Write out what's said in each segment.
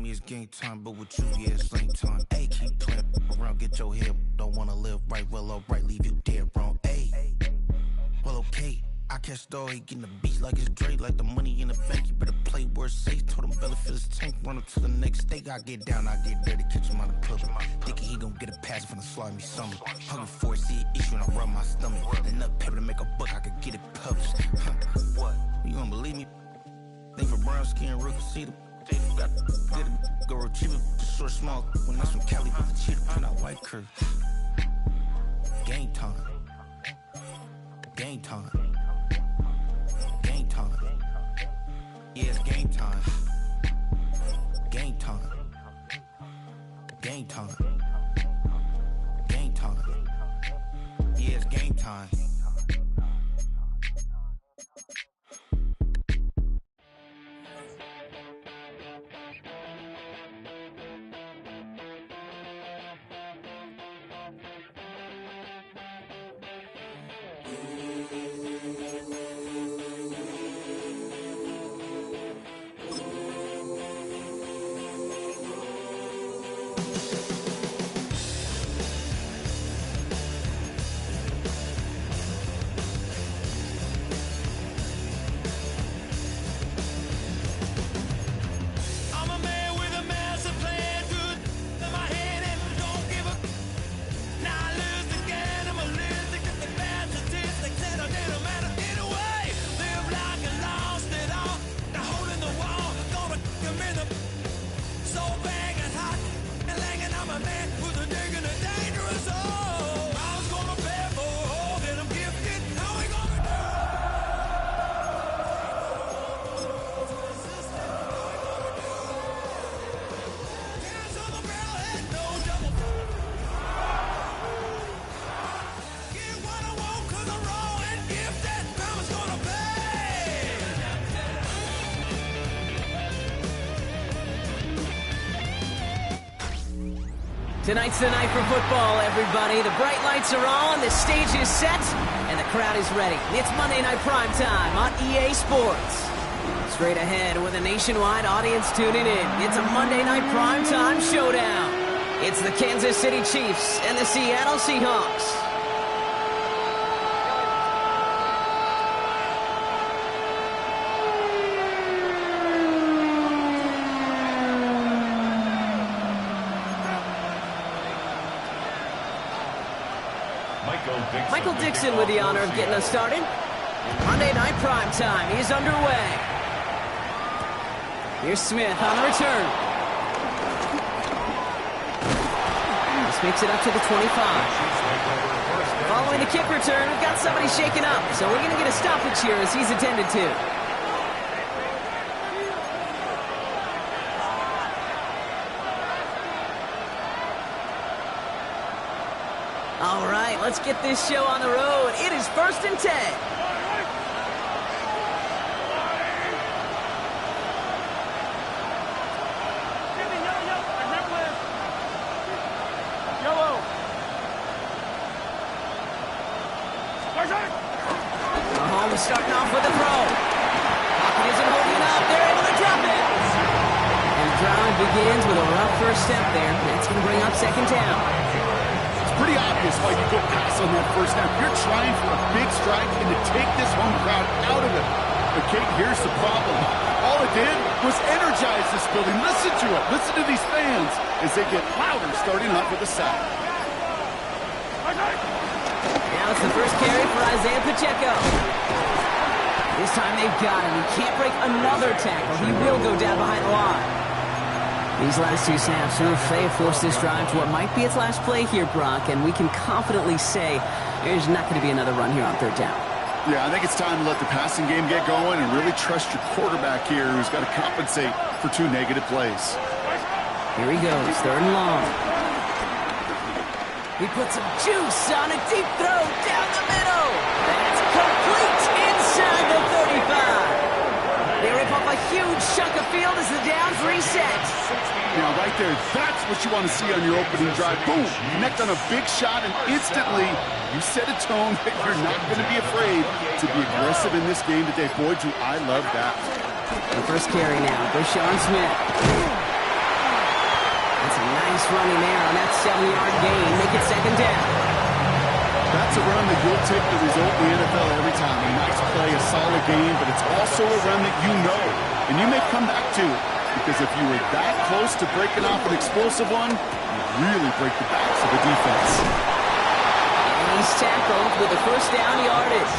me it's game time, but with you, yeah, it's same time. Hey, keep playing around, get your head. Don't wanna live right, well, alright, leave you dead wrong. Hey, well, okay. I catch dog, he getting the beat like it's Dre, like the money in the bank. You better play where it's safe. Told him Bella fill his tank, run up to the next state. I get down, I get dirty, catch him on the puppet. Thinking he gon' get a pass from the slime me something. Hungry for it, see an issue and I rub my stomach. Enough paper to make a buck, I could get it published. What? You don't believe me? Think for brown skin, real see them. Got get it, go retrieve it, short, small. When that's from Cali with the cheetah print out white curve. Game time. Game time. Game time. Yeah, it's game time. Game time. Game time. Game time. Yeah, it's game time. Tonight's the night for football, everybody. The bright lights are on, the stage is set, and the crowd is ready. It's Monday Night Primetime on EA Sports. Straight ahead with a nationwide audience tuning in. It's a Monday Night Primetime showdown. It's the Kansas City Chiefs and the Seattle Seahawks. Michael Dixon with the honor of getting us started. Monday Night Primetime is underway. Here's Smith on the return. This makes it up to the 25. Following the kick return, we've got somebody shaken up, so we're going to get a stoppage here as he's attended to. All right, let's get this show on the road. It is 1st and 10. Mahomes starting off with a throw. Pocket isn't holding up. They're able to drop it. And the drive begins with a rough first step there. That's going to bring up 2nd down. Pretty obvious why you go pass on that first down. You're trying for a big strike and to take this home crowd out of it. But Kate, here's the problem. All it did was energize this building. Listen to it. Listen to these fans as they get louder starting off with a sack. Now it's the first carry for Isaiah Pacheco. This time they've got him. He can't break another tackle. He will go down behind the line. These last two snaps, they have forced this drive to what might be its last play here, Brock, and we can confidently say there's not going to be another run here on 3rd down. Yeah, I think it's time to let the passing game get going and really trust your quarterback here, who's got to compensate for 2 negative plays. Here he goes, 3rd and long. He puts some juice on a deep throw down the middle. That's complete inside the 35. They rip off a huge chunk of field as the downs reset. Now, right there, that's what you want to see on your opening drive. Boom! Connect on a big shot, and instantly you set a tone that you're not going to be afraid to be aggressive in this game today. Boy, do I love that. The first carry now, Brashon Smith. Nice running there on that 7-yard gain. Make it second down. That's a run that you'll take the result in the NFL every time. A nice play, a solid game, but it's also a run that you know, and you may come back to it, because if you were that close to breaking off an explosive one, you really break the backs of the defense. And he's tackled with a first down yardage.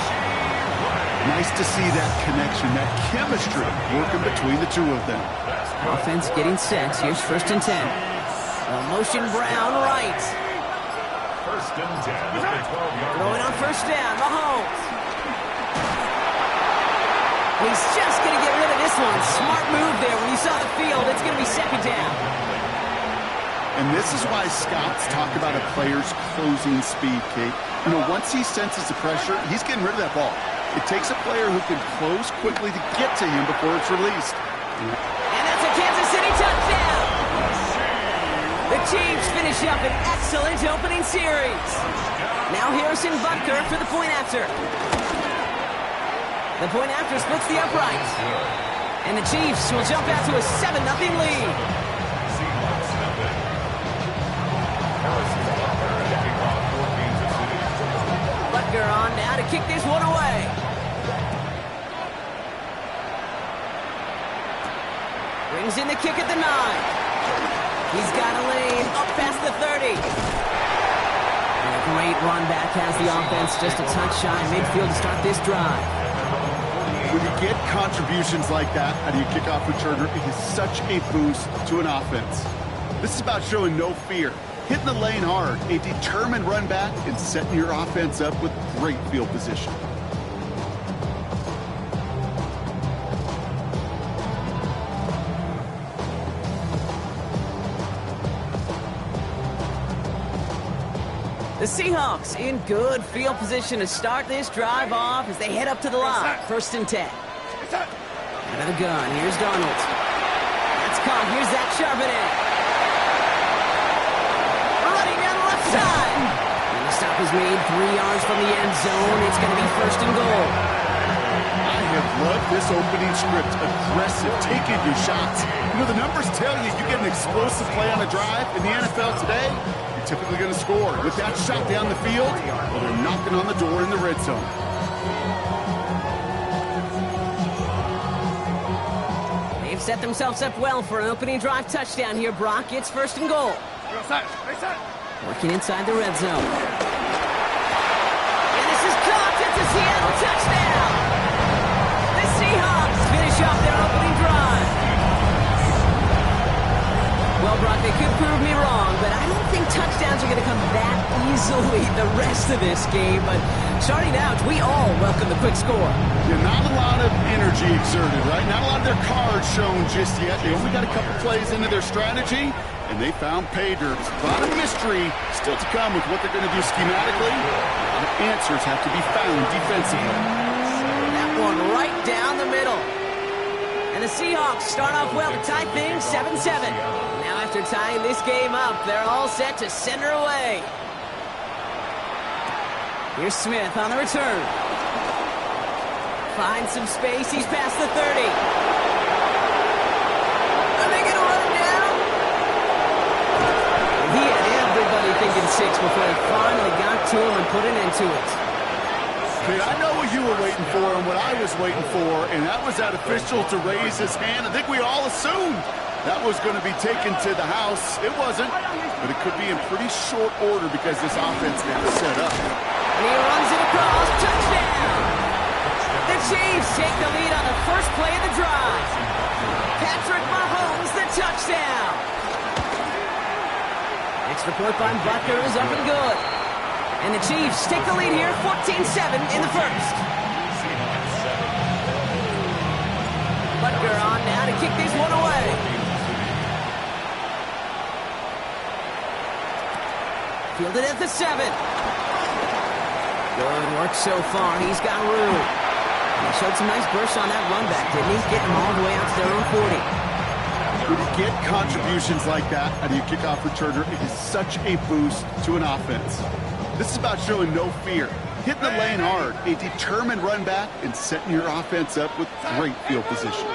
Nice to see that connection, that chemistry working between the two of them. Offense getting set. Here's first and 10. Motion Brown right. First and 10 at the 12-yard Going on first down, Mahomes. He's just going to get rid of this one. Smart move there. When you saw the field, it's going to be second down. And this is why scouts talk about a player's closing speed, Kate. You know, once he senses the pressure, he's getting rid of that ball. It takes a player who can close quickly to get to him before it's released. And that's a Kansas City touchdown. The Chiefs finish up an excellent opening series. Now Harrison Butker for the point after. The point after splits the uprights. And the Chiefs will jump out to a 7-0 lead. Butker on now to kick this one away. Brings in the kick at the 9. He's got a lane up past the 30. And a great run back has the offense just a touch shy midfield to start this drive. When you get contributions like that out of your kickoff returner, it is such a boost to an offense. This is about showing no fear, hitting the lane hard, a determined run back, and setting your offense up with great field position. The Seahawks in good field position to start this drive off as they head up to the line. First and 10. Out of the gun. Here's Donald. That's caught. Here's Zach Charbonnet. Running down the left side. And the stop is made 3 yards from the end zone. It's going to be first and goal. I have loved this opening script. Aggressive, taking your shots. You know, the numbers tell you get an explosive play on a drive in the NFL today, you're typically going to score. With that shot down the field, well, they're knocking on the door in the red zone. They've set themselves up well for an opening drive touchdown here, Brock. It's first and goal. Working inside the red zone. And this is caught. It's a Seattle touchdown. The Seahawks finish off their opening drive. Well, Brock, they could prove me wrong, but I don't think touchdowns are going to come that easily the rest of this game. But starting out, we all welcome the quick score. Yeah, not a lot of energy exerted, right? Not a lot of their cards shown just yet. They only got a couple plays into their strategy, and they found pay dirt. A lot of mystery still to come with what they're going to do schematically. A lot of answers have to be found defensively. That one right down the middle. And the Seahawks start off well to tie things 7-7. Now after tying this game up, they're all set to send her away. Here's Smith on the return. Finds some space. He's past the 30. Are they going to run him down? He had everybody thinking 6 before they finally got to him and put an end to it. Okay, I know what you were waiting for and what I was waiting for, and that was that official to raise his hand. I think we all assumed that was going to be taken to the house. It wasn't, but it could be in pretty short order because this offense got set up. And he runs it across. Touchdown! The Chiefs take the lead on the first play of the drive. Patrick Mahomes, the touchdown. Extra point by Butker is up and good. And the Chiefs take the lead here, 14-7 in the first. Butker on now to kick this one away. Fielded at the 7. Good work so far. He's got room. He showed some nice bursts on that run back, didn't he? Getting them all the way out to their own 40. When you get contributions like that out of your kickoff returner, it is such a boost to an offense. This is about showing no fear, hitting the lane hard, a determined run back, and setting your offense up with great field position.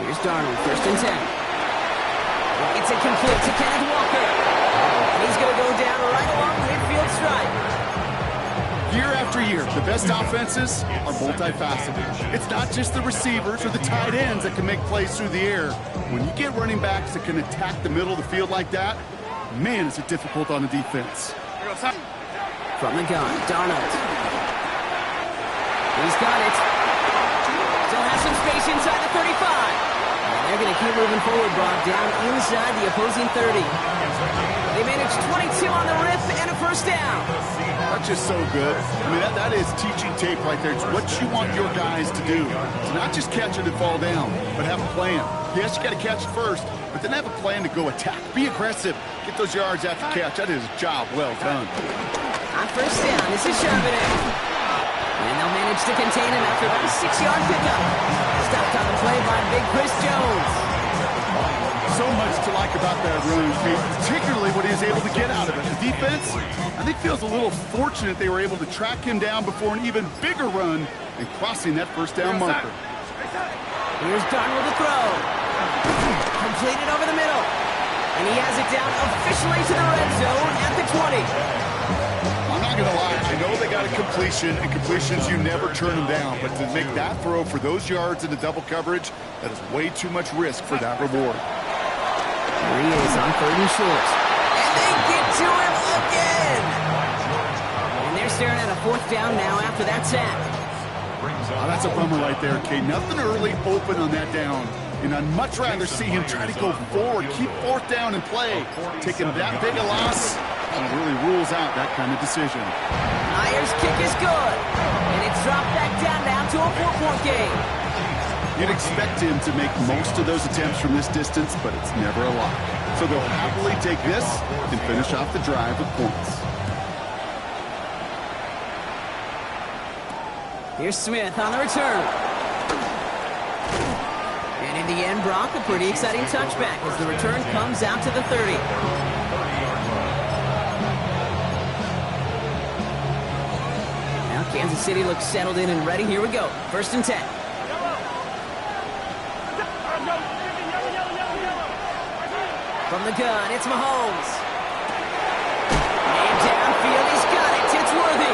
Here's Darnold, first and 10. It's incomplete to Kenneth Walker. And he's going to go down right along the midfield stripe. Year after year, the best offenses are multifaceted. It's not just the receivers or the tight ends that can make plays through the air. When you get running backs that can attack the middle of the field like that, man, is it difficult on the defense. From the gun, Darnold. He's got it. Still has some space inside the 35. And they're going to keep moving forward, Brock, down inside the opposing 30. They managed 22 on the rip and a first down. That's just so good. I mean, that is teaching tape right there. It's what you want your guys to do. To not just catch it and fall down, but have a plan. Yes, you got to catch it first, but then have a plan to go attack. Be aggressive. Get those yards after catch. That is a job well done. On first down, this is Charbonnet. And they'll manage to contain him after about a 6-yard pickup. Stopped on the play by big Chris Jones. So much to like about that run, particularly what he was able to get out of it. The defense, I think, feels a little fortunate they were able to track him down before an even bigger run and crossing that first down marker. Here's Darnold to throw. Completed over the middle. And he has it down officially to the red zone at the 20. I'm not going to lie. I know they got a completion, and completions, you never turn them down. But to make that throw for those yards in the double coverage, that is way too much risk for that reward. Here he is on 3rd and short. And they get to him again. And they're staring at a 4th down now after that sack. Oh, that's a bummer right there, Kate. Nothing early open on that down. And I'd much rather see him try to go forward, keep 4th down and play. Taking that big a loss really rules out that kind of decision. Ayers' kick is good. And it's dropped back down now to a 4-point game. You'd expect him to make most of those attempts from this distance, but it's never a lot. So they'll happily take this and finish off the drive with points. Here's Smith on the return. And in the end, Brock, a pretty exciting touchback as the return comes out to the 30. Now Kansas City looks settled in and ready. Here we go. 1st and 10. From the gun, it's Mahomes. And downfield, he's got it. It's Worthy.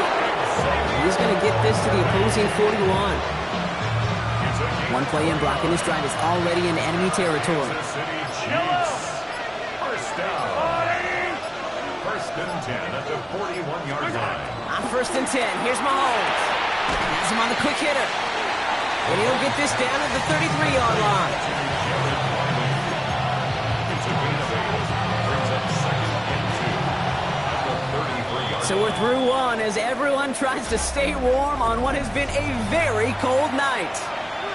He's going to get this to the opposing 41. One play in, Brock, and this drive is already in enemy territory. First down. 1st and 10 at the 41-yard line. On 1st and 10, here's Mahomes. Has him on the quick hitter. And he'll get this down at the 33-yard line. So we're through one as everyone tries to stay warm on what has been a very cold night.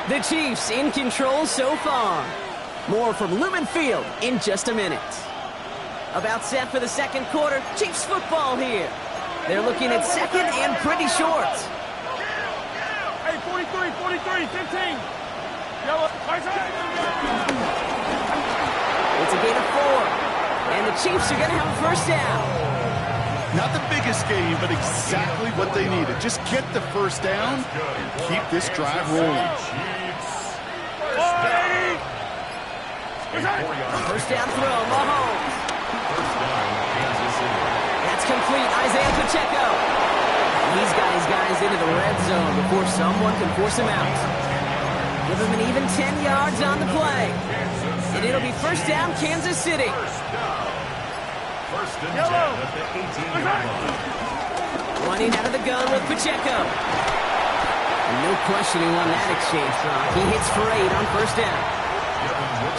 The Chiefs in control so far. More from Lumen Field in just a minute. About set for the 2nd quarter. Chiefs football here. They're looking at 2nd and pretty short. Hey, 43, 15. It's a gain of 4. And the Chiefs are going to have a first down. Not the biggest game, but exactly what they needed. Just get the first down and keep this drive rolling. First down throw, Mahomes. That's complete, Isaiah Pacheco. He's got his guys into the red zone before someone can force him out. Give him an even 10 yards on the play. And it'll be first down, Kansas City. 1st and 10 at the 18-yard line. Running out of the gun with Pacheco. And no question he won that exchange, Brock. He hits for 8 on first down.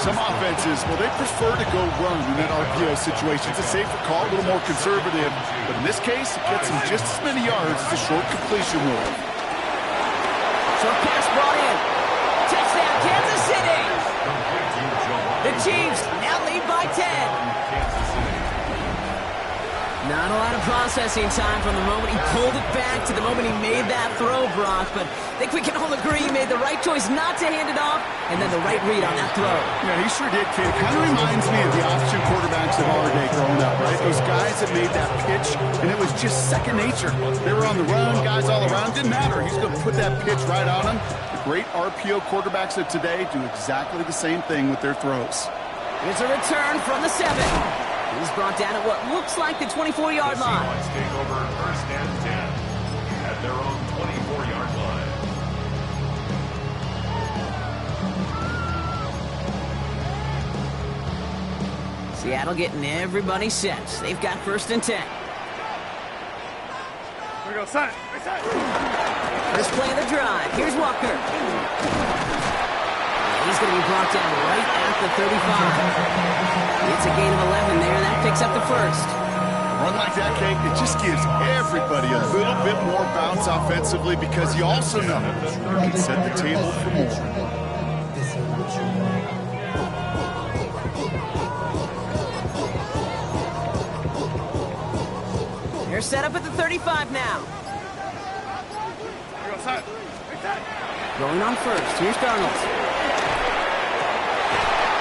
Some offenses, well, they prefer to go run in that RPO situation. It's a safer call, a little more conservative. But in this case, it gets him just as many yards as a short completion rule. Short pass brought in. Touchdown, Kansas City. The Chiefs now lead by 10. Not a lot of processing time from the moment he pulled it back to the moment he made that throw, Brock. But I think we can all agree he made the right choice not to hand it off, and then the right read on that throw. Yeah, he sure did, kid. It kind of reminds me of the option quarterbacks of our day growing up, right? Those guys that made that pitch, and it was just second nature. They were on the run, guys all around. Didn't matter. He's going to put that pitch right on him. The great RPO quarterbacks of today do exactly the same thing with their throws. Here's a return from the 7. He's brought down at what looks like the 24-yard line. The Seahawks take over 1st and 10 at their own 24-yard line. Seattle getting everybody set. They've got 1st and 10. Here we go, side. First play of the drive. Here's Walker. He's going to be brought down right at the 35. It's a gain of 11 there. That picks up the 1st. Run like that, Kate, it just gives everybody a little bit more bounce offensively because you also know you can set the table for more. They're set up at the 35 now. Here we go, side. Going on first. Here's Darnold.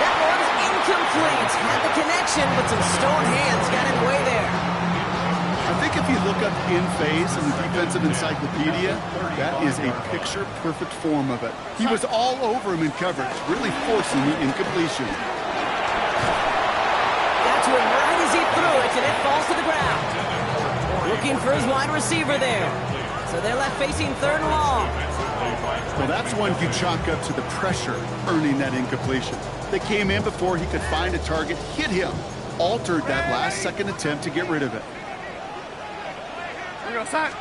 That one's incomplete. Had the connection, but some stone hands got in the way there. I think if you look up in phase in the defensive encyclopedia, that is a picture-perfect form of it. He was all over him in coverage, really forcing the incompletion. Got to him right as he threw it, and it falls to the ground. Looking for his wide receiver there. So they're left facing 3rd and long. Well, that's one you chalk up to the pressure earning that incompletion. They came in before he could find a target, hit him, altered that last-second attempt to get rid of it. Here we go, side.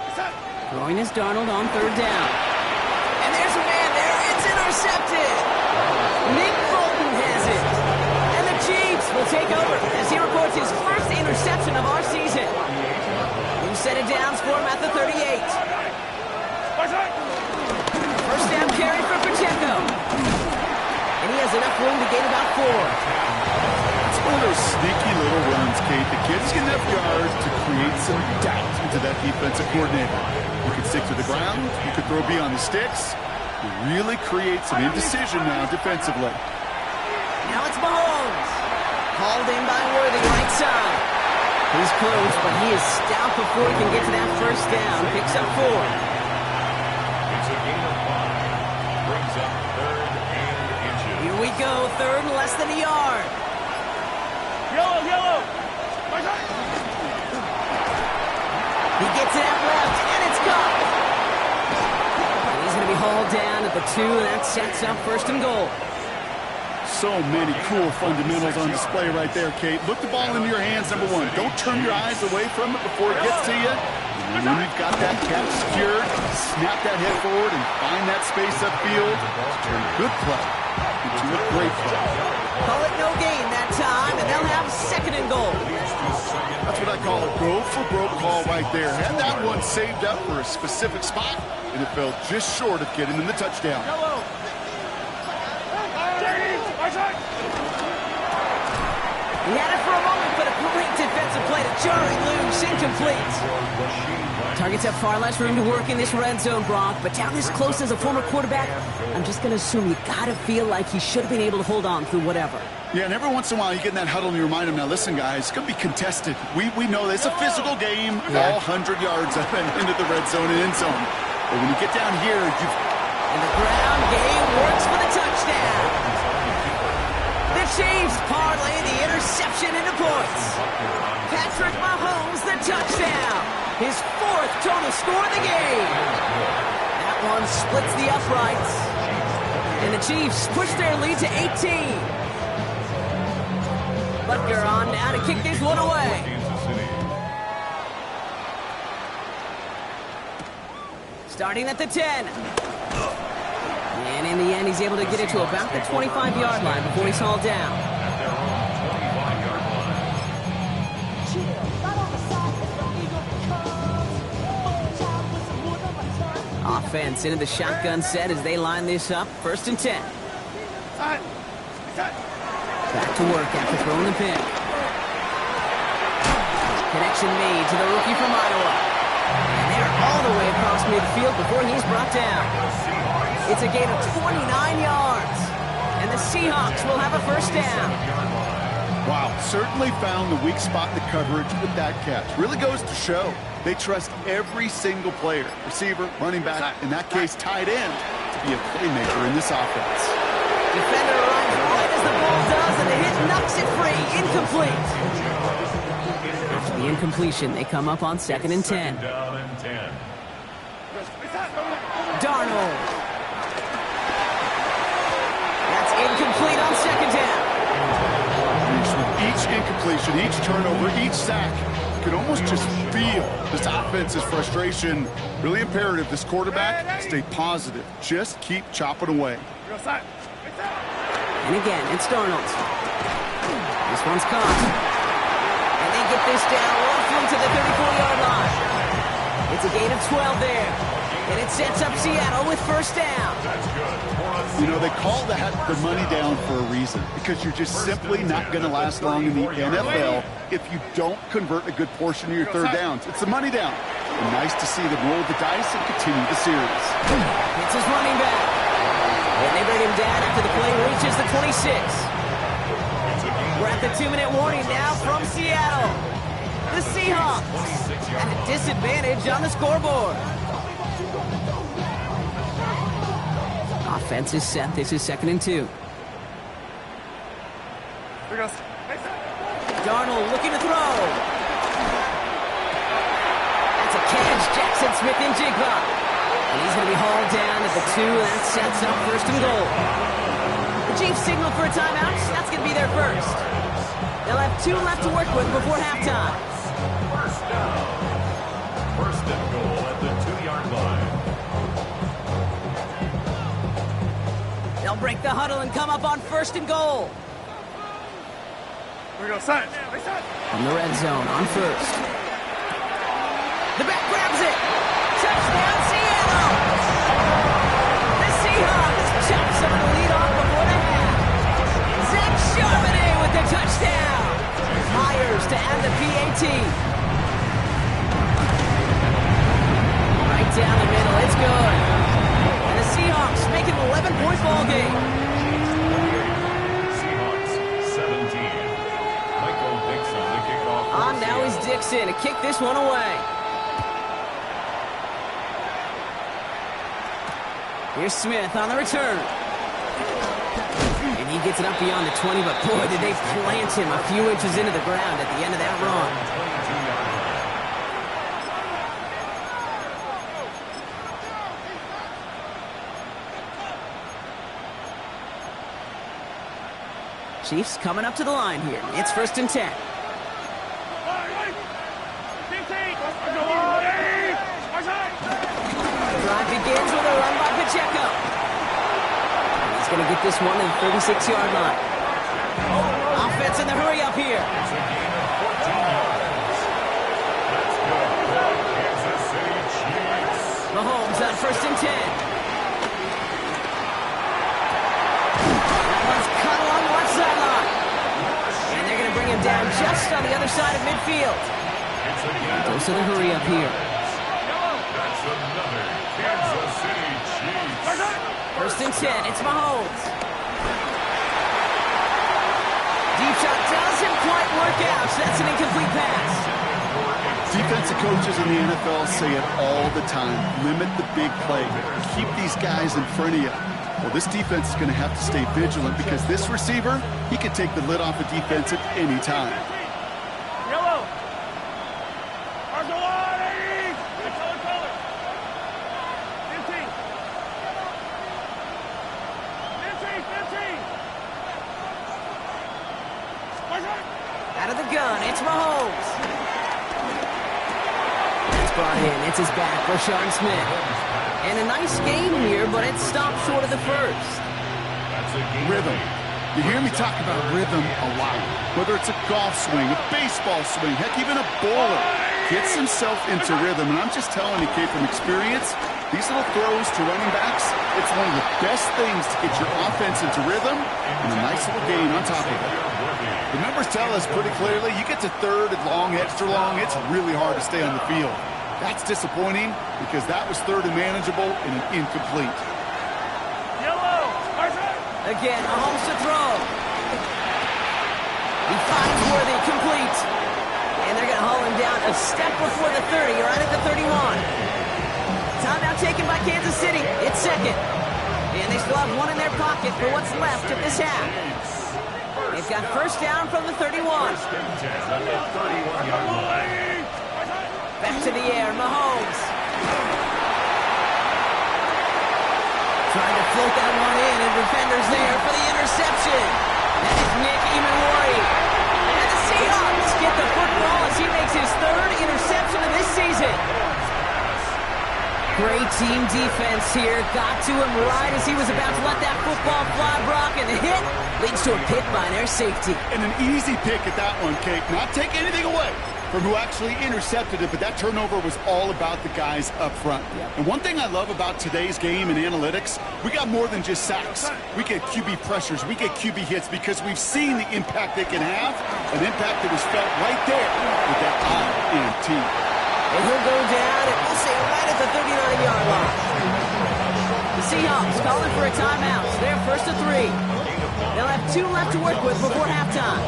Throwing is Darnold on 3rd down. And there's a man there. It's intercepted. Nick Bolton has it. And the Chiefs will take over as he records his 1st interception of our season. New set of downs for him at the 38. First down carry for Pacheco. And he has enough room to gain about 4. It's one of those sneaky little runs, Kate. The kid's getting enough yards to create some doubt into that defensive coordinator. You could stick to the ground. You could throw beyond the sticks. You really create some indecision now defensively. Now it's Mahomes. Hauled in by Worthy, right side. He's close, but he is stout before he can get to that 1st down. Picks up 4. It's a gain of 5. Brings up 3rd and inches. Here we go, 3rd and less than a yard. Yellow. He gets it out left, and it's caught. And he's going to be hauled down at the 2, and that sets up 1st and goal. So many cool fundamentals on display right there, Kate. Look the ball into your hands, number 1. Don't turn your eyes away from it before it gets to you. And when you've got that catch secured, snap that head forward and find that space upfield. Turn a good play into a great play. Call it no gain that time, and they'll have 2nd and goal. That's what I call a go-for-broke call right there. Had that one saved up for a specific spot, and it fell just short of getting them the touchdown. He had it for a moment, but a great defensive play to Jerry loose, incomplete. Targets have far less room to work in this red zone, Brock, but down this close as a former quarterback, I'm just going to assume you got to feel like he should have been able to hold on through whatever. Yeah, and every once in a while you get in that huddle and you remind him, now listen, guys, it's going to be contested. We know it's a physical game, all 100 yards up and into the red zone and end zone. But when you get down here, you've... And the ground game works for the touchdown. The Chiefs parlay the interception into points. Patrick Mahomes, the touchdown. His 4th total score of the game. That one splits the uprights. And the Chiefs push their lead to 18. Butker on now to kick this one away. Starting at the 10. And in the end, he's able to get it to about the 25-yard line before he's hauled down. Offense into the shotgun set as they line this up. 1st and 10. Back to work after throwing the pick. Connection made to the rookie from Iowa. And they're all the way across midfield before he's brought down. It's a gain of 29 yards. And the Seahawks will have a 1st down. Wow, certainly found the weak spot in the coverage with that catch. Really goes to show they trust every single player, receiver, running back, in that case tight end, to be a playmaker in this offense. Defender arrives right as the ball does, and the hit knocks incomplete. After the incompletion, they come up on 2nd and 10. Down and 10. Darnold. That's incomplete on 2nd down. Each incompletion, each turnover, each sack, you can almost just feel this offense's frustration. Really imperative, this quarterback, stay positive. Just keep chopping away. And again, it's Darnold. This one's caught. And they get this down roughly to the 34-yard line. It's a gain of 12 there. And it sets up Seattle with 1st down. You know, they call that the money down for a reason, because you're just simply not going to last long in the NFL if you don't convert a good portion of your 3rd downs. It's the money down. And nice to see them roll the dice and continue the series. It's his running back. And they bring him down after the play reaches the 26. We're at the 2-minute warning now from Seattle. The Seahawks at a disadvantage on the scoreboard. Offense is set. This is 2nd and 2. Darnold looking to throw. That's a catch. Jackson Smith-Njigba. And he's going to be hauled down at the 2. That sets up 1st and goal. The Chiefs signal for a timeout. That's going to be their first. They'll have 2 left to work with before halftime. 1st down. 1st and goal at the 2-yard line. They'll break the huddle and come up on 1st and goal. From the red zone on 1st. The back grabs it. Touchdown, Seattle! The Seahawks chopped some of the lead off before the half. Zach Charbonnet with the touchdown. Myers to add the PAT. Right down the middle. It's good. And the Seahawks make it an 11-point ball game. Seahawks 17. Michael Dixon to kick off. Now is Dixon to kick this one away. Here's Smith on the return. And he gets it up beyond the 20, but boy, did they plant him a few inches into the ground at the end of that run. Chiefs coming up to the line here. It's 1st and 10. Drive begins with a run by Pacheco. And he's going to get this one to the 36-yard line. Offense in the hurry up here. It's a gain of 14 yards. Let's go, Kansas City Chiefs. Mahomes on 1st and 10. That one's cut along the left sideline. And they're going to bring him down just on the other side of midfield. It's a gain of Goes to the hurry up here. That's another Kansas City Chiefs. 1st and 10. It's Mahomes. Deep shot doesn't quite work out, so that's an incomplete pass. Defensive coaches in the NFL say it all the time. Limit the big play. Keep these guys in front of you. Well, this defense is going to have to stay vigilant because this receiver, he can take the lid off a defense at any time. Yellow. Argolani. Color. 15. 15. Out of the gun, it's Mahomes. It's brought in. It's his back, Rashawn Smith. And a nice game here, but it stopped short of the first. That's a gain. Rhythm. You hear me talk about rhythm a lot. Whether it's a golf swing, a baseball swing, heck, even a bowler gets himself into rhythm. And I'm just telling you, kid, from experience, these little throws to running backs, it's one of the best things to get your offense into rhythm and a nice little gain on top of it. The numbers tell us pretty clearly, you get to 3rd and long, extra long, it's really hard to stay on the field. That's disappointing because that was 3rd and manageable and an incomplete. Yellow. Again, Mahomes to throw. He finds Worthy, complete. And they're going to haul him down a step before the 30, right at the 31. Timeout taken by Kansas City. It's 2nd. And they still have one in their pocket for what's left of this half. They've got first down from the 31. First and 10 at the 31-yard line. Back to the air, Mahomes. Trying to float that one in, and defenders there for the interception. That is Nick Emmanwori. And the Seahawks get the football as he makes his third interception of this season. Great team defense here. Got to him right as he was about to let that football fly, Brock, and the hit leads to a pick by their safety. And an easy pick at that one, Kate. Not take anything away from who actually intercepted it, but that turnover was all about the guys up front. And one thing I love about today's game and analytics, we got more than just sacks. We get QB pressures, we get QB hits because we've seen the impact they can have, an impact that was felt right there with that INT. And he'll go down, and we'll say right at the 39-yard line. The Seahawks calling for a timeout. They're first to 3. They'll have 2 left to work with before halftime.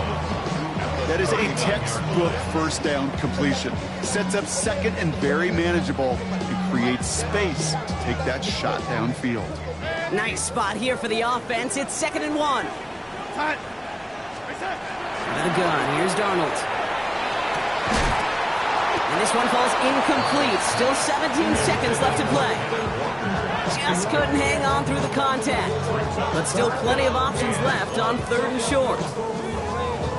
That is a textbook first down completion. Sets up second and very manageable and creates space to take that shot downfield. Nice spot here for the offense. It's 2nd and 1. Out of the gun, here's Darnold. And this one falls incomplete. Still 17 seconds left to play. Just couldn't hang on through the contact. But still plenty of options left on 3rd and short.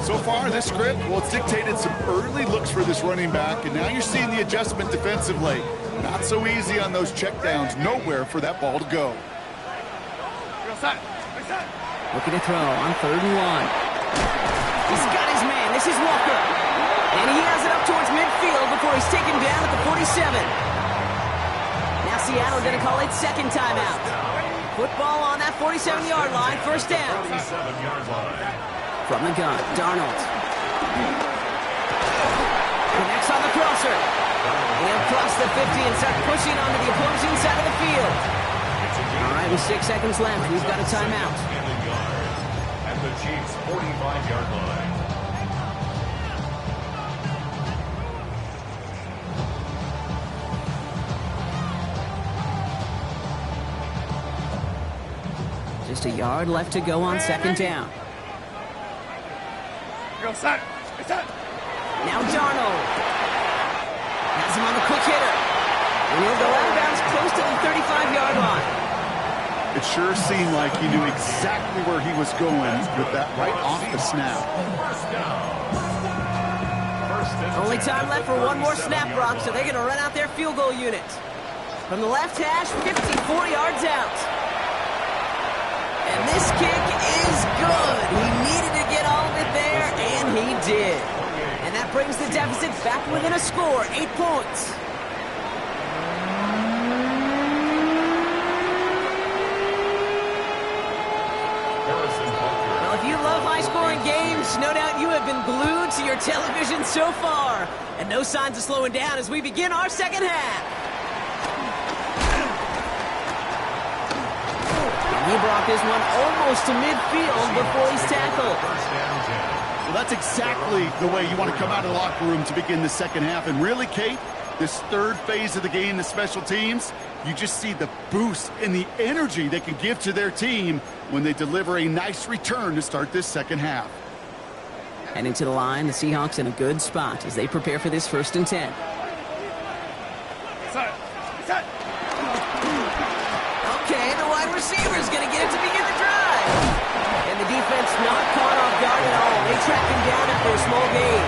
So far, this script, well, it's dictated some early looks for this running back, and now you're seeing the adjustment defensively. Not so easy on those checkdowns. Nowhere for that ball to go. Looking to throw on 3rd and 1. He's got his man. This is Walker. And he has it up towards midfield before he's taken down at the 47. Now Seattle going to call it second timeout. Football on that 47-yard line. First down. 47-yard line. From the gun, Darnold. Connects on the crosser. He'll cross the 50 and start pushing onto the opposing side of the field. All right, with 6 seconds left, we've got a timeout. At the Chiefs' 45-yard line. Just a yard left to go on second down. Now Darnold. Has him on the quick hitter. And he'll go out of bounds close to the 35-yard line. It sure seemed like he knew exactly where he was going with that right off the snap. Only time left for one more snap, Brock, so they're going to run out their field goal unit. From the left hash, 54 yards out. And this kick is good. He needed to get all of it there, and he did. And that brings the deficit back within a score, 8 points. Well, if you love high-scoring games, no doubt you have been glued to your television so far. And no signs of slowing down as we begin our second half. He brought this one almost to midfield before he's tackled. Well, that's exactly the way you want to come out of the locker room to begin the second half. And really, Kate, this third phase of the game, the special teams, you just see the boost and the energy they can give to their team when they deliver a nice return to start this second half. And into the line, the Seahawks in a good spot as they prepare for this 1st and 10. Okay, the wide receiver's going to get it to begin the drive. And the defense not caught off guard at all. They tracked him down after a small gain.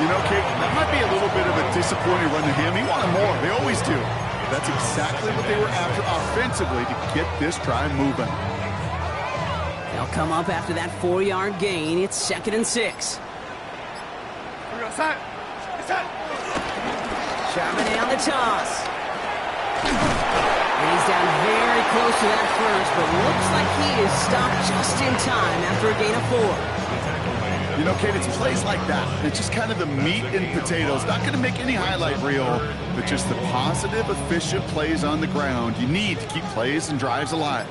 You know, Kate, that might be a little bit of a disappointing run to him. He wanted more. They always do. That's exactly what they were after offensively to get this drive moving. They'll come up after that 4-yard gain. It's 2nd and 6. Charbonnet on the toss. And he's down very close to that first, but looks like he is stopped just in time after a gain of 4. You know, Kate, it's plays like that. It's just kind of the meat and potatoes. Not going to make any highlight reel, but just the positive, efficient plays on the ground. You need to keep plays and drives alive.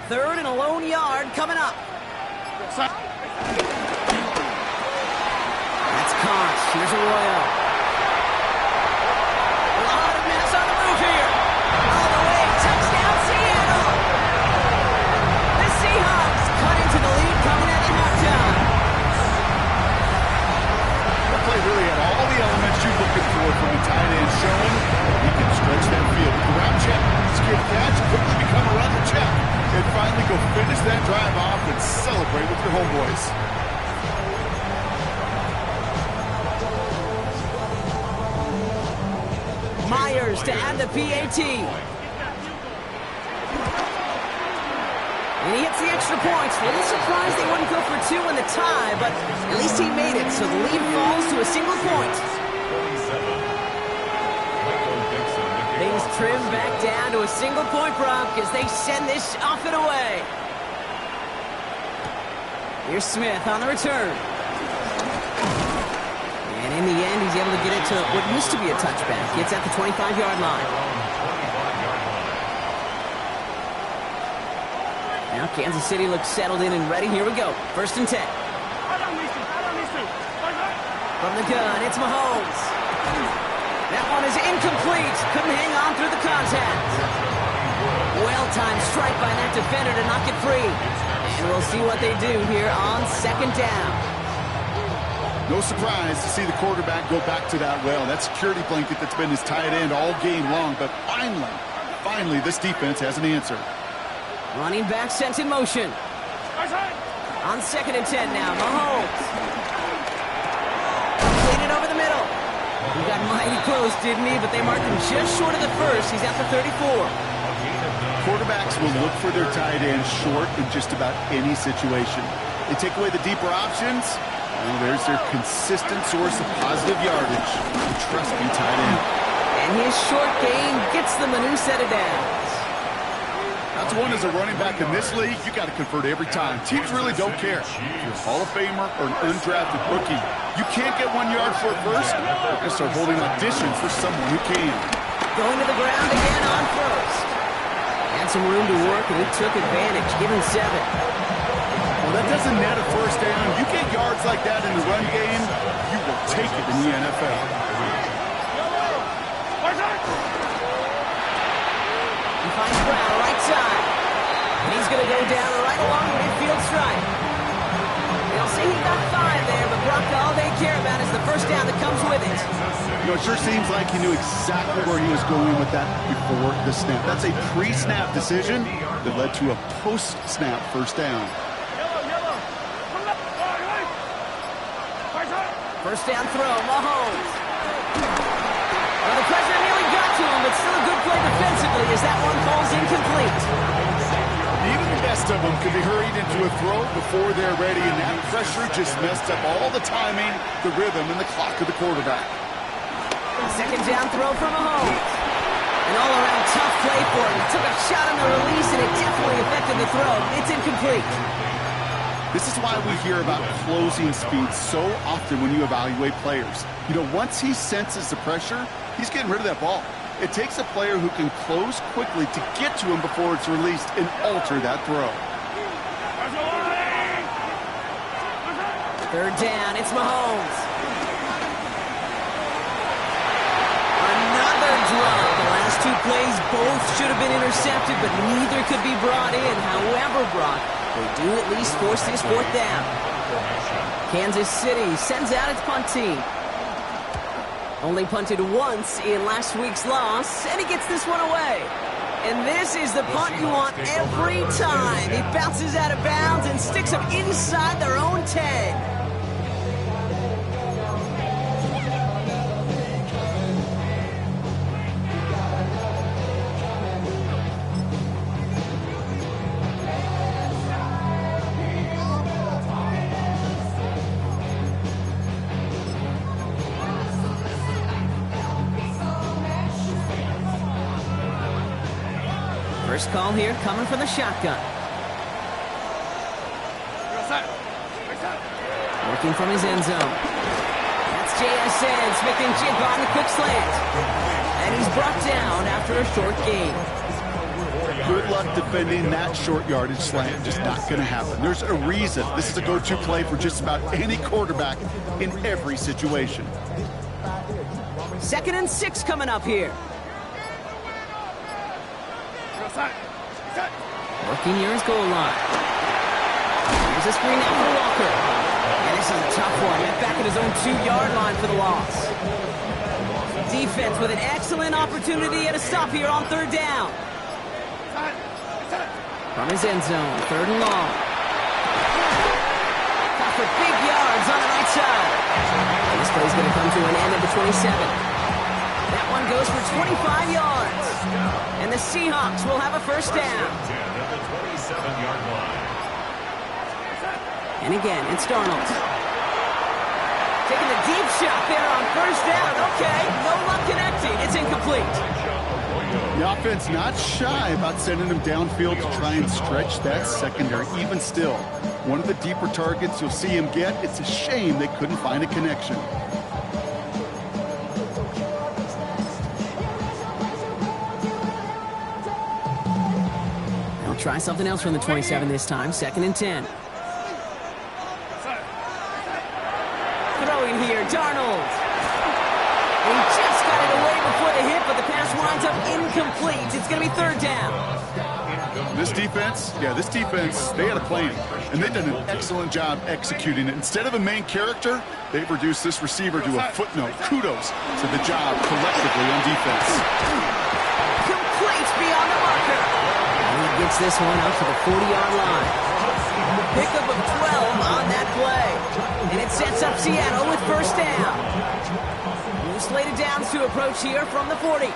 3rd and a lone yard coming up. That's Koss. Here's Arroyo. A lot of minutes on the move here. All the way. Touchdown, Seattle. The Seahawks cut into the lead coming out of halftime. Go finish that drive off and celebrate with your homeboys. Myers to add the PAT. And he hits the extra points. A little surprised they wouldn't go for 2 in the tie, but at least he made it, so the lead falls to a single point. Things trim back down to a single point Brock as they send this off and away. Here's Smith on the return. And in the end, he's able to get it to what used to be a touchback. It's at the 25-yard line. Now Kansas City looks settled in and ready. Here we go. 1st and 10. From the gun, it's Mahomes. That one is incomplete. Couldn't hang on through the contact. Well-timed strike by that defender to knock it free. And we'll see what they do here on 2nd down. No surprise to see the quarterback go back to that well. That security blanket that's been his tight end all game long. But finally, this defense has an answer. Running back sent in motion. On 2nd and 10 now, Mahomes. Played it over the middle. He got mighty close, didn't he? But they marked him just short of the first. He's at the 34. Quarterbacks will look for their tight end short in just about any situation. They take away the deeper options. Well, there's their consistent source of positive yardage. Trust me, tight end. And his short game gets them a new set of downs. That's one as a running back in this league, you got to convert every time. Teams really don't care. If you're a Hall of Famer or an undrafted rookie, you can't get 1 yard for it first. You're going to start holding auditions for someone who can. Going to the ground again on 1st. Had some room to work, and he took advantage, giving 7. Well, that doesn't net a 1st down. You get yards like that in the run game, you will take it in the NFL. He finds Brown right side. And he's going to go down right along the midfield stripe. They'll say he got 5 there, but Brock, all they care about is the 1st down that comes with it. You know, it sure seems like he knew exactly where he was going with that before the snap. That's a pre-snap decision that led to a post-snap 1st down. 1st down throw, Mahomes. Well, the pressure nearly got to him, but still a good play defensively as that one falls incomplete. Even the best of them could be hurried into a throw before they're ready, and that pressure just messed up all the timing, the rhythm, and the clock of the quarterback. 2nd down throw for Mahomes. An all-around tough play for him. He took a shot on the release, and it definitely affected the throw. It's incomplete. This is why we hear about closing speed so often when you evaluate players. You know, once he senses the pressure, he's getting rid of that ball. It takes a player who can close quickly to get to him before it's released and alter that throw. 3rd down, it's Mahomes. Another drop. The last 2 plays both should have been intercepted, but neither could be brought in. However, Brock, they do at least force this 4th down. Kansas City sends out its punt team. Only punted once in last week's loss, and he gets this one away. And this is the punt you want every time. He bounces out of bounds and sticks them inside their own 10. First call here coming from the shotgun. Working from his end zone. That's JSN. Smith and Jigba on the quick slant. And he's brought down after a short gain. Good luck defending that short yardage slant. Just not going to happen. There's a reason this is a go-to play for just about any quarterback in every situation. 2nd and 6 coming up here. Working near his goal line. Here's a screen out for Walker. And this is a tough one. He's back at his own 2-yard line for the loss. Defense with an excellent opportunity at a stop here on 3rd down. From his end zone, 3rd and long. Got for big yards on the right side. And this play's going to come to an end at the 27. That one goes for 25 yards. And the Seahawks will have a first down. 10 at the 27-yard line. And again, it's Darnold. Taking the deep shot there on first down. Okay, no luck connecting. It's incomplete. The offense not shy about sending him downfield to try and stretch that secondary. Even still, one of the deeper targets you'll see him get. It's a shame they couldn't find a connection. They'll try something else from the 27 this time. 2nd and 10. Throwing here, Darnold. He just got it away before the hit, but the pass winds up incomplete. It's going to be 3rd down. This defense, they had a plan, and they've done an excellent job executing it. Instead of a main character, they've reduced this receiver to a footnote. Kudos to the job collectively on defense. Complete beyond the marker. And he gets this one up to the 40-yard line. Pickup of 12 on that play. And it sets up Seattle with first down. New slated downs to approach here from the 40.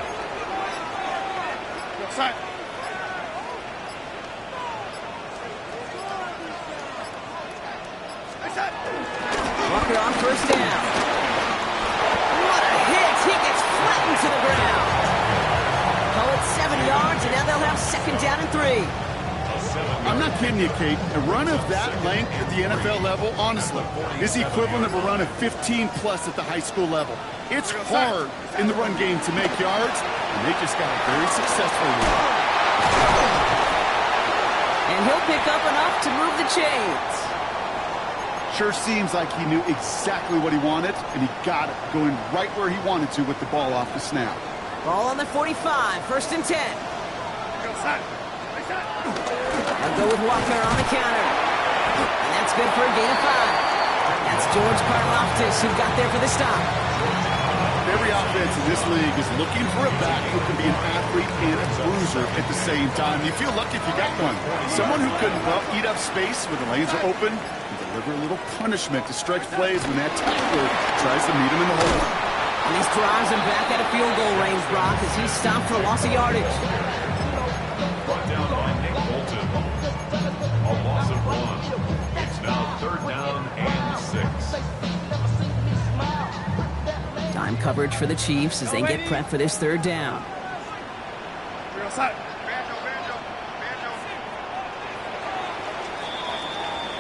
Walker on first down. What a hit! He gets flattened to the ground. Call it 7 yards, and now they'll have 2nd down and 3. I'm not kidding you, Kate. A run of that length at the NFL level, honestly, is the equivalent of a run of 15-plus at the high school level. It's hard in the run game to make yards, and they just got it very successfully. And he'll pick up enough to move the chains. Sure seems like he knew exactly what he wanted, and he got it, going right where he wanted to with the ball off the snap. Ball on the 45, 1st and 10. They'll go with Walker on the counter. And that's good for a gain of 5. That's George Karlaftis who got there for the stop. Every offense in this league is looking for a back who can be an athlete and a bruiser at the same time. You feel lucky if you got one. Someone who can eat up space when the lanes are open and deliver a little punishment to stretch plays when that tackler tries to meet him in the hole. And this drives him back at a field goal range, Brock, as he's stopped for a loss of yardage. Brought down by Nick Bolton. A loss of 1. It's now 3rd down and 6. Time coverage for the Chiefs as they get prepped for this 3rd down.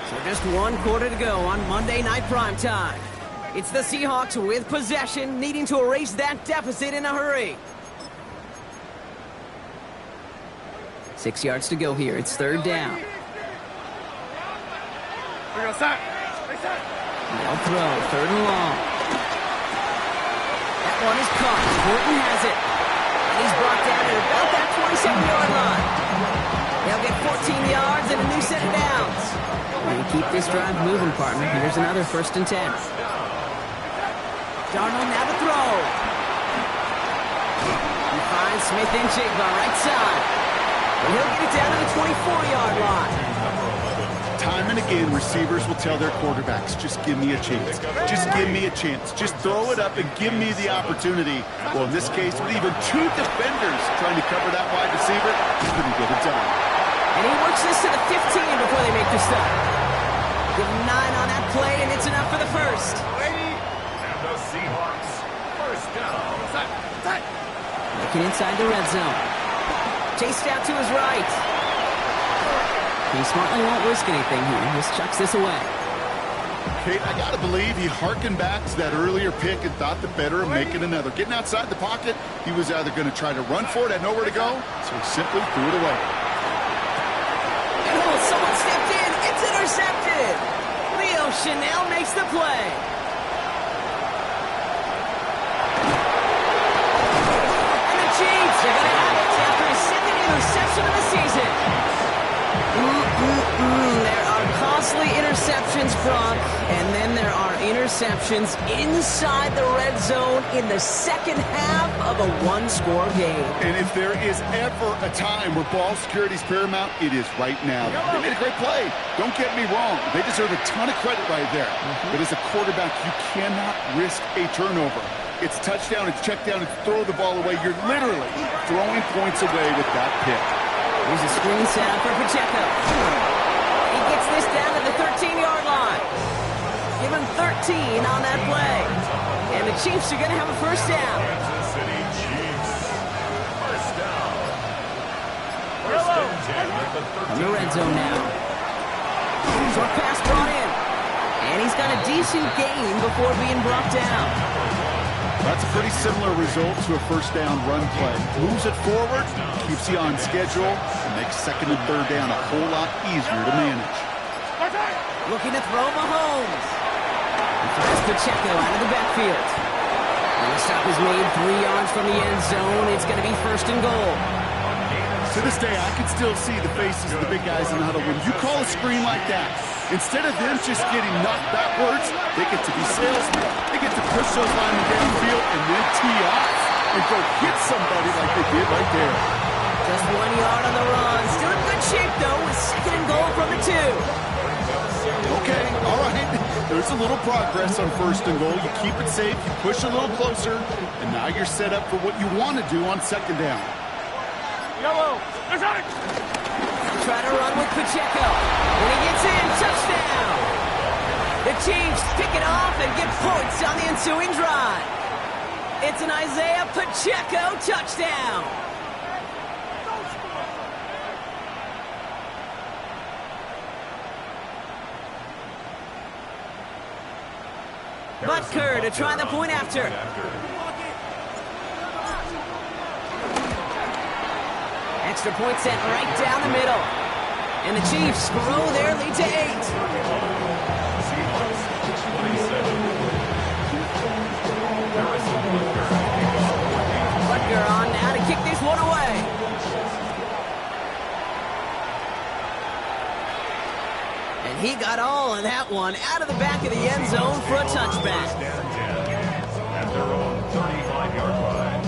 So just 1 quarter to go on Monday Night Primetime. It's the Seahawks with possession, needing to erase that deficit in a hurry. 6 yards to go here. It's 3rd down. They'll throw, 3rd and long. That one is caught. Horton has it. And he's brought down at about that 27-yard line. They'll get 14 yards and a new set of downs. And keep this drive moving, partner. Here's another 1st and 10. Darnold now to throw. He finds Smith-Njigba right side. And he'll get it down to the 24-yard line. Time and again, receivers will tell their quarterbacks, just give me a chance. Just give me a chance. Just throw it up and give me the opportunity. Well, in this case, with even 2 defenders trying to cover that wide receiver, he couldn't get it done. And he works this to the 15 before they make the stop. Give him 9 on that play, and it's enough for the first. And the Seahawks, first down. Looking inside the red zone. Chased out to his right. He smartly won't risk anything here. Just chucks this away. Kate, I got to believe he hearkened back to that earlier pick and thought the better of making another. Getting outside the pocket, he was either going to try to run for it, had nowhere to go, so he simply threw it away. And oh, someone stepped in. It's intercepted. Leo Chanel makes the play. And the Chiefs are going to have it after his 2nd interception of the season. There are costs Mostly interceptions, Brock, and then there are interceptions inside the red zone in the second half of a one-score game. And if there is ever a time where ball security is paramount, it is right now. They made a great play. Don't get me wrong. They deserve a ton of credit right there. But as a quarterback, you cannot risk a turnover. It's touchdown, it's check down, it's throw the ball away. You're literally throwing points away with that pick. Here's a screen set for Pacheco. He gets this down to the 13-yard line. Give him 13 on that play. And the Chiefs are going to have a first down. Kansas City Chiefs. First down. First Yellow. and 10 at the 13. In the red zone now. Short pass brought in. And he's got a decent gain before being brought down. That's a pretty similar result to a first down run play. Moves it forward, keeps you on schedule, and makes second and third down a whole lot easier to manage. Looking to throw Mahomes. He throws Pacheco out of the backfield. And the stop is made 3 yards from the end zone. It's going to be first and goal. To this day, I can still see the faces of the big guys in the huddle. When you call a screen like that, instead of them just getting knocked backwards, they get to be salesmen. They get to push those linemen downfield and then tee off and go hit somebody like they did right there. Just 1 yard on the run. Still in good shape, though, with second and goal from the 2. Okay, all right. There's a little progress on first and goal. You keep it safe, you push a little closer, and now you're set up for what you want to do on second down. Yellow. There's on it. Try to run with Pacheco. When he gets in, touchdown. The Chiefs pick it off and get points on the ensuing drive. It's an Isaiah Pacheco touchdown. Butker to try the point after. Extra point set right down the middle. And the Chiefs grow their lead to 8. Butker on now to kick this one away. And he got all of that one out of the back of the end zone for a touchback. At their own 35-yard line.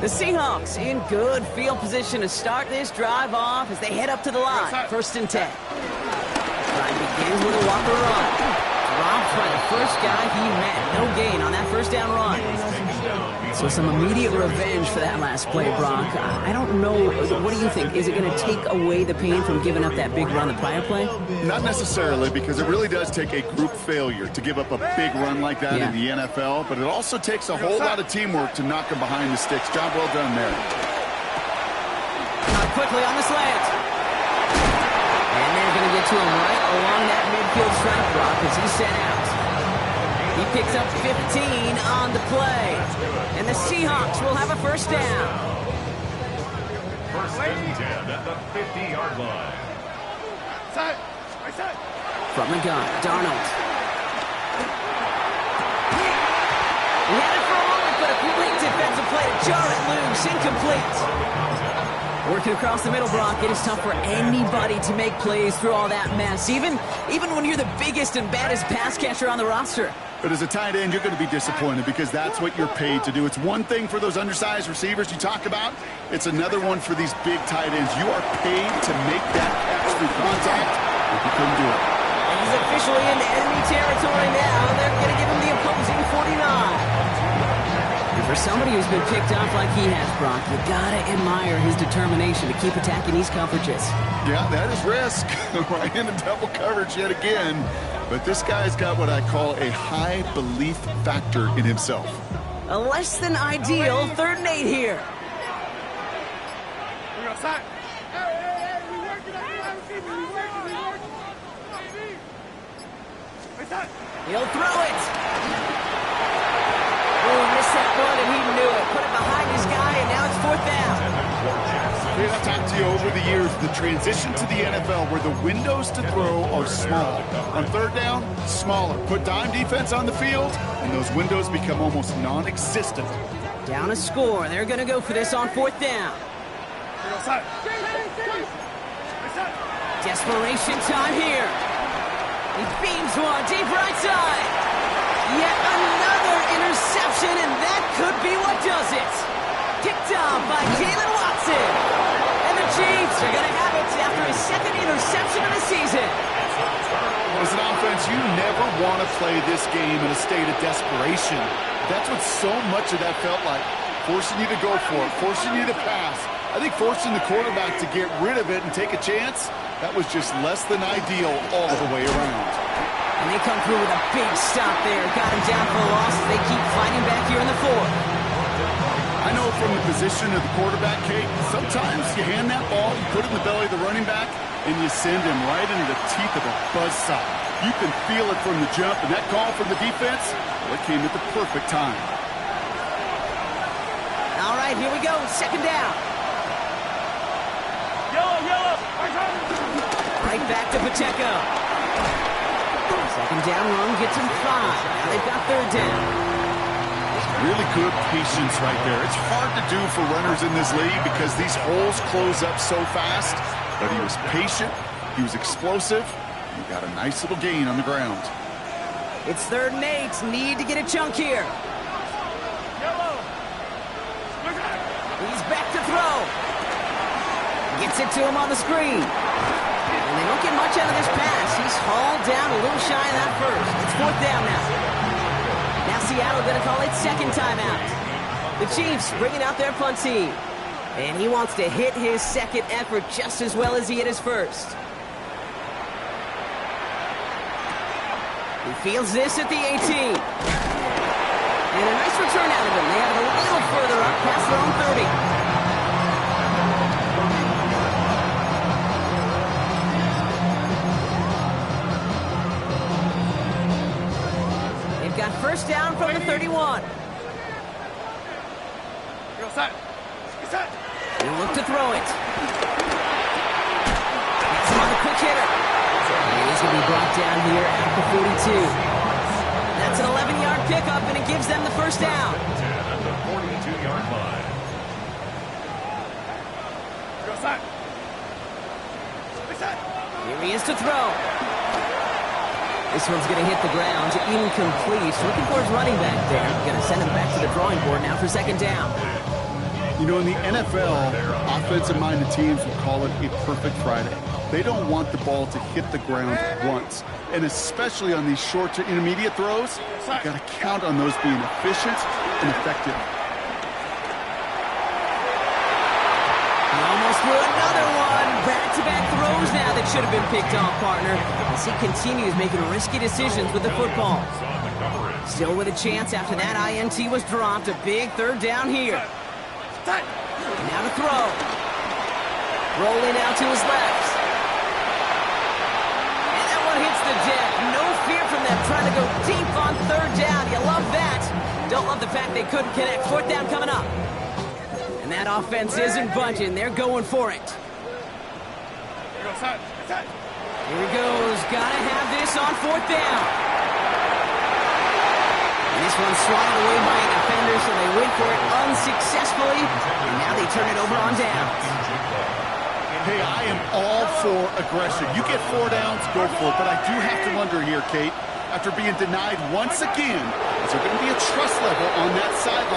The Seahawks in good field position to start this drive off as they head up to the line. First and 10. Drive begins with a Walker run. Dropped by the first guy he met. No gain on that first down run. So some immediate revenge for that last play, Brock. I don't know. What do you think? Is it going to take away the pain from giving up that big run the prior play? Not necessarily, because it really does take a group failure to give up a big run like that in the NFL, but it also takes a whole lot of teamwork to knock them behind the sticks. Job well done there. Not quickly on the slant. And they're going to get to him right along that midfield stripe, Brock, as he's sent out. He picks up 15 on the play. And the Seahawks will have a first down. First and 10 at the 50-yard line. Side. Right side. From the gun, Darnold. He had it for a moment, but a complete defensive play to jar it loose. Incomplete. Working across the middle, Brock, it is tough for anybody to make plays through all that mess, even when you're the biggest and baddest pass catcher on the roster. But as a tight end, you're going to be disappointed because that's what you're paid to do. It's one thing for those undersized receivers you talk about. It's another one for these big tight ends. You are paid to make that catch through contact, but you couldn't do it. And he's officially into enemy territory now. They're going to give him the opposing 49. And for somebody who's been picked off like he has, Brock, you got to admire his determination to keep attacking these coverages. Yeah, that is risk. Right into double coverage yet again. But this guy's got what I call a high belief factor in himself. A less than ideal 3rd and 8 here. We go side. Hey, we working on it. We working. Right side. He'll throw it. Oh, missed that one, and he knew it. Put it behind his guy, and now it's 4th down. I've talked to you over the years, the transition to the NFL where the windows to throw are small. On third down, smaller. Put dime defense on the field, and those windows become almost non-existent. Down a score. They're going to go for this on fourth down. Desperation time here. He beams one deep right side. Yet another interception, and that could be what does it. Picked off by Jaylen Watson. And the Chiefs are going to have it after his second interception of the season. As an offense, you never want to play this game in a state of desperation. That's what so much of that felt like. Forcing you to go for it, forcing you to pass. I think forcing the quarterback to get rid of it and take a chance, that was just less than ideal all the way around. And they come through with a big stop there. Got him down for a loss. They keep fighting back here in the fourth. I know from the position of the quarterback, Kate, sometimes you hand that ball, you put it in the belly of the running back, and you send him right into the teeth of a buzzsaw. You can feel it from the jump, and that call from the defense, well, it came at the perfect time. All right, here we go. Second down. Yellow. Right back to Pacheco. Second down run gets him 5. Now they've got third down. Really good patience right there. It's hard to do for runners in this league because these holes close up so fast. But he was patient, he was explosive, and he got a nice little gain on the ground. It's 3rd and 8. Need to get a chunk here. He's back to throw. Gets it to him on the screen. And they don't get much out of this pass. He's hauled down a little shy of that first. It's 4th down now. Now Seattle going to call it second timeout. The Chiefs bringing out their punt team. And he wants to hit his second effort just as well as he hit his first. He fields this at the 18. And a nice return out of him. They have it a little further up past their own 30. They've got first down from the 31. He'll look to throw it. Gets him on the quick hitter. And he's going to be brought down here at the 42. That's an 11-yard pickup, and it gives them the first down. 10 at the 42-yard line. Here he is to throw. This one's going to hit the ground. Incomplete. Looking for his running back there. Going to send him back to the drawing board now for second down. You know, in the NFL, offensive-minded teams will call it a perfect Friday. They don't want the ball to hit the ground once. And especially on these short to intermediate throws, you've got to count on those being efficient and effective. He almost threw another one. Back-to-back throws now that should have been picked off, partner. As he continues making risky decisions with the football. Still with a chance after that INT was dropped. A big third down here. And now to throw. Rolling out to his left. And that one hits the deck. No fear from them trying to go deep on third down. You love that. Don't love the fact they couldn't connect. Fourth down coming up. And that offense isn't budging. They're going for it. Here he goes. Gotta have this on fourth down. And this one's swatted away by a defender, so they went for it unsuccessfully. And now they turn it over on downs. Hey, I am all for aggression. You get 4 downs, go for it. But I do have to wonder here, Kate, after being denied once again, is there going to be a trust level on that sideline?